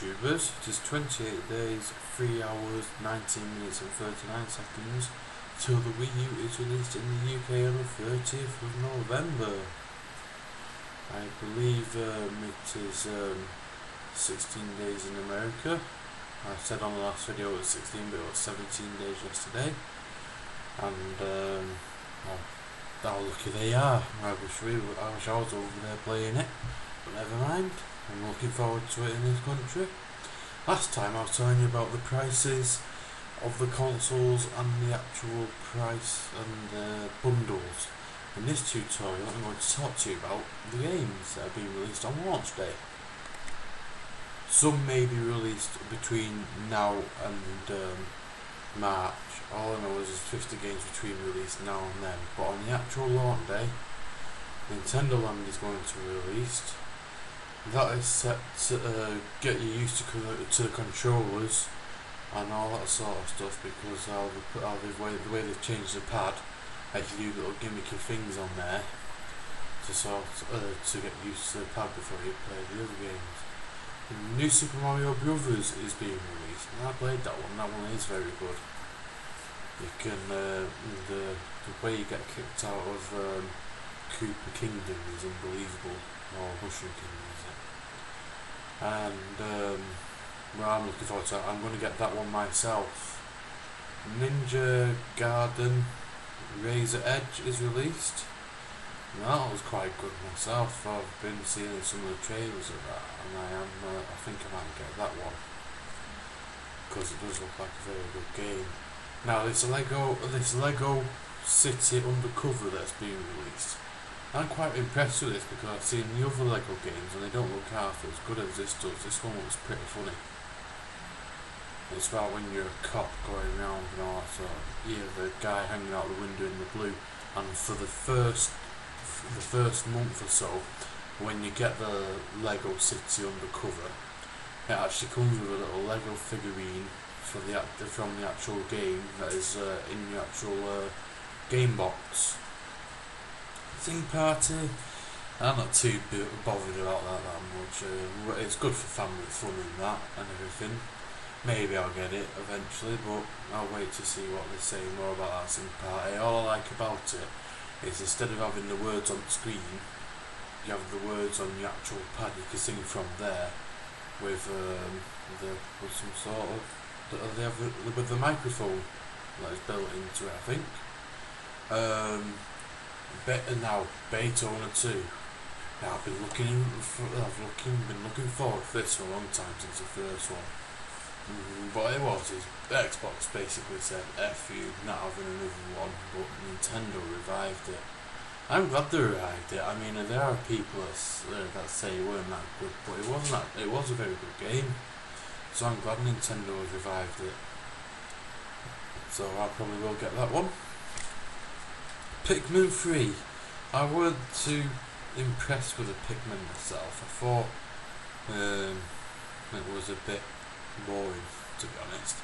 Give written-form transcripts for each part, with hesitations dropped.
YouTubers, it is 28 days, 3 hours, 19 minutes and 39 seconds till the Wii U is released in the UK on the 30th of November. I believe it is 16 days in America. I said on the last video it was 16, but it was 17 days yesterday. And how lucky they are. I wish I was over there playing it, but never mind. I'm looking forward to it in this country. Last time I was telling you about the prices of the consoles and the actual price and bundles. In this tutorial I'm going to talk to you about the games that are being released on launch day. Some may be released between now and March. All I know is there's 50 games between release now and then, but on the actual launch day Nintendo Land is going to be released. That is set to get you used to the controllers and all that sort of stuff, because the way they've changed the pad, I can do little gimmicky things on there to get used to the pad before you play the other games. And New Super Mario Brothers is being released, and I played that one. That one is very good. You can the way you get kicked out of Koopa Kingdom is unbelievable, or Mushroom Kingdom is it? And well, I'm looking forward to that. I'm going to get that one myself. Ninja Gaiden Razor Edge is released. Now, that was quite good myself. I've been seeing some of the trailers of that, and I think I might get that one, because it does look like a very good game. Now, this Lego City Undercover that's being released. I'm quite impressed with this because I've seen the other Lego games and they don't look half as good as this does. This one looks pretty funny. It's about when you're a cop going around and all that sort of, the guy hanging out the window in the blue, and for the first month or so, when you get the Lego City Undercover, it actually comes with a little Lego figurine from the actual game that is in the actual game box. Theme Party, I'm not too bothered about that much. It's good for family fun and that and everything. Maybe I'll get it eventually, but I'll wait to see what they say more about that Theme Party. All I like about it is instead of having the words on the screen, you have the words on the actual pad. You can sing from there with some sort of with the microphone that is built into it, I think. Now Baytona 2. Now I've been looking forward to this for a long time, since the first one. But Xbox basically said F you, not having another one, but Nintendo revived it. I'm glad they revived it. I mean, there are people that say it weren't that good, but it wasn't that. It was a very good game. So I'm glad Nintendo has revived it. So I probably will get that one. Pikmin 3. I wasn't too impressed with the Pikmin myself. I thought it was a bit boring, to be honest.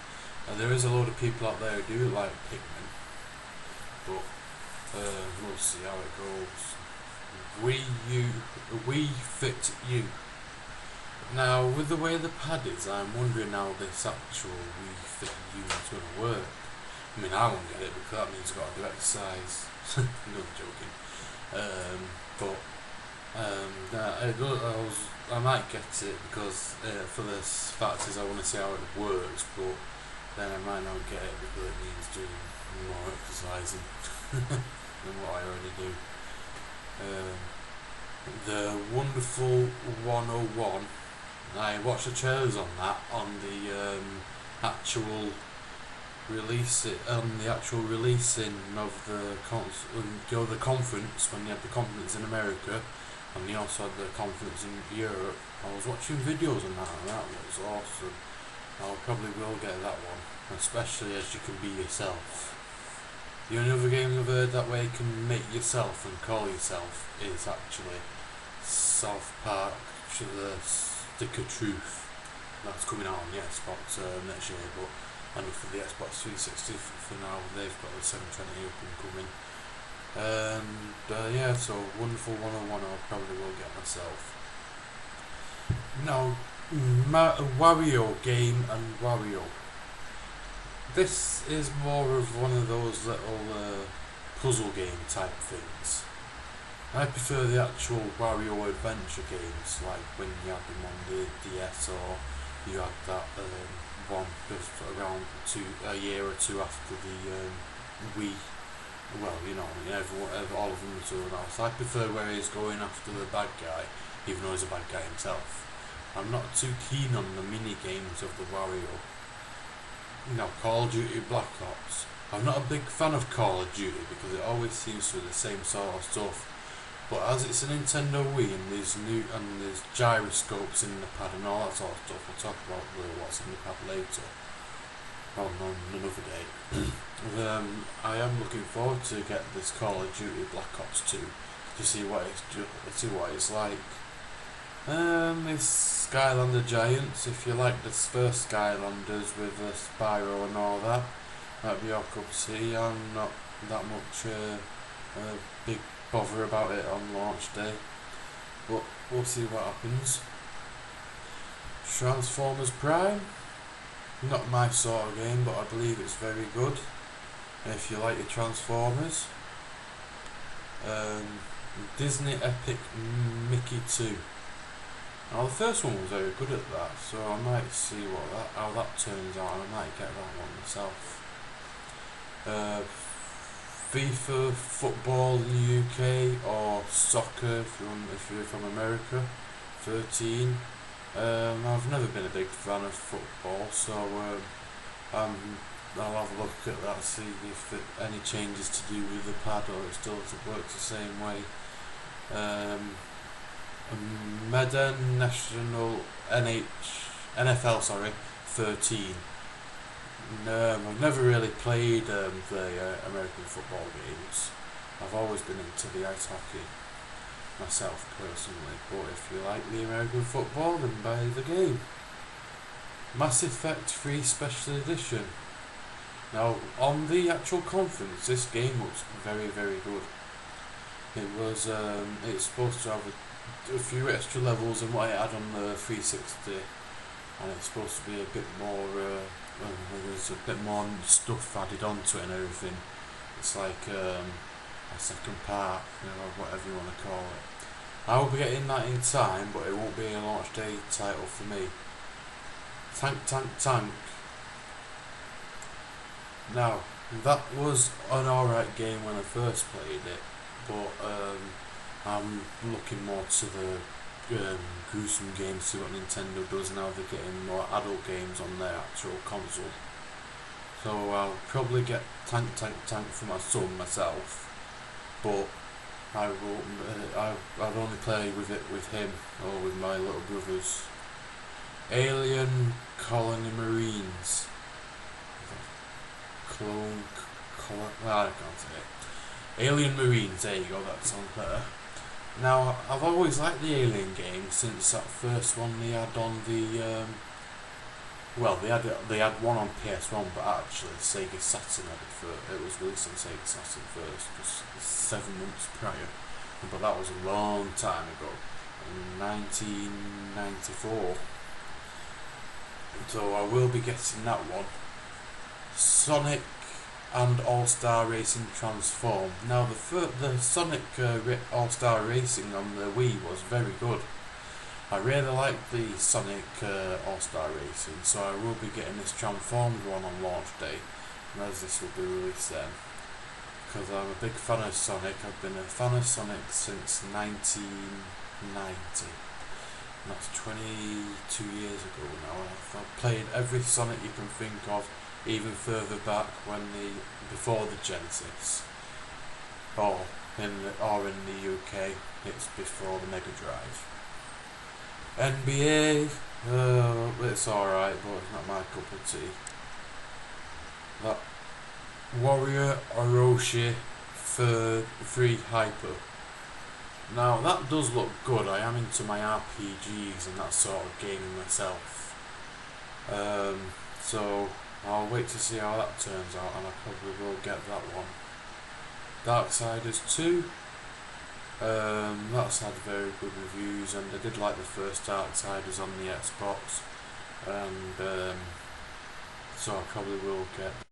There is a lot of people out there who do like Pikmin, but we'll see how it goes. Wii Fit U. Now, with the way the pad is, I'm wondering how this actual Wii Fit U is going to work. I mean, I won't get it because that means I've got to do exercise. No, I'm joking. I might get it because for the fact is I want to see how it works, but then I might not get it because it means doing more exercising than what I already do. The Wonderful 101. I watched the trailers on that on the actual releasing of the conference, when they had the conference in America, and they also had the conference in Europe. I was watching videos on that, and that was awesome. I probably will get that one, especially as you can be yourself. The only other game I've heard that way you can make yourself and call yourself is actually South Park, the Stick of Truth. That's coming out on the Xbox next year, but and for the Xbox 360 for now, they've got the 720 up and coming. Yeah, so Wonderful 101 I probably will get myself. Now, Wario game and Wario. This is more of one of those little puzzle game type things. I prefer the actual Wario adventure games, like when you had them on the DS, or you had that one just around a year or two after the Wii. Well, all of them are so nice. I prefer where he's going after the bad guy, even though he's a bad guy himself. I'm not too keen on the mini games of the Wario. Call of Duty Black Ops. I'm not a big fan of Call of Duty because it always seems to be the same sort of stuff. But as it's a Nintendo Wii and there's gyroscopes in the pad and all that sort of stuff, we'll talk about what's in the pad later. On another day. I am looking forward to get this Call of Duty Black Ops 2 to see what it's like. It's Skylander Giants. If you like the first Skylanders with Spyro and all that, that'd be your cup of tea. I'm not that much big bother about it on launch day, but we'll see what happens. Transformers Prime. Not my sort of game, but I believe it's very good. If you like your Transformers. Disney Epic Mickey 2. Now the first one was very good at that, so I might see how that turns out, and I might get that one myself. FIFA football in the UK, or soccer if you're from America. 13. I've never been a big fan of football, so I'll have a look at that, see if any changes to do with the pad, or it still works the same way. Madden National NFL 13. I've never really played the American football games. I've always been into the ice hockey myself personally, but if you like the American football, then buy the game. Mass Effect 3 Special Edition. Now, on the actual conference, this game looks very, very good. It's supposed to have a few extra levels than what it had on the 360, and it's supposed to be a bit more, there's a bit more stuff added onto it and everything. It's like a second part, whatever you want to call it. I will be getting that in time, but it won't be a launch day title for me. Tank. Now, that was an alright game when I first played it, but I'm looking more to the gruesome games, see what Nintendo does now. They're getting more adult games on their actual console. So I'll probably get Tank for my son myself, but I will. I'd only play with it with him or with my little brothers. Alien Colony Marines. I can't say it. Alien Marines. There you go. That sounds better. Now, I've always liked the Alien game since that first one they had on the. They had one on PS1, but actually Sega Saturn had it was released on Sega Saturn first, just 7 months prior. But that was a long time ago, in 1994. So I will be getting that one. Sonic and All-Star Racing Transform. Now the Sonic All-Star Racing on the Wii was very good. I really like the Sonic All-Star Racing, so I will be getting this Transformed one on launch day, and as this will be released then. Because I'm a big fan of Sonic. I've been a fan of Sonic since 1990. And that's 22 years ago now. I've played every Sonic you can think of, even further back before the Genesis, or in the UK, it's before the Mega Drive. NBA, it's alright, but it's not my cup of tea. That Warrior Orochi for free Hyper. Now that does look good. I am into my RPGs and that sort of gaming myself. So I'll wait to see how that turns out, and I probably will get that one. Darksiders 2. That's had very good reviews, and I did like the first Darksiders on the Xbox, and so I probably will get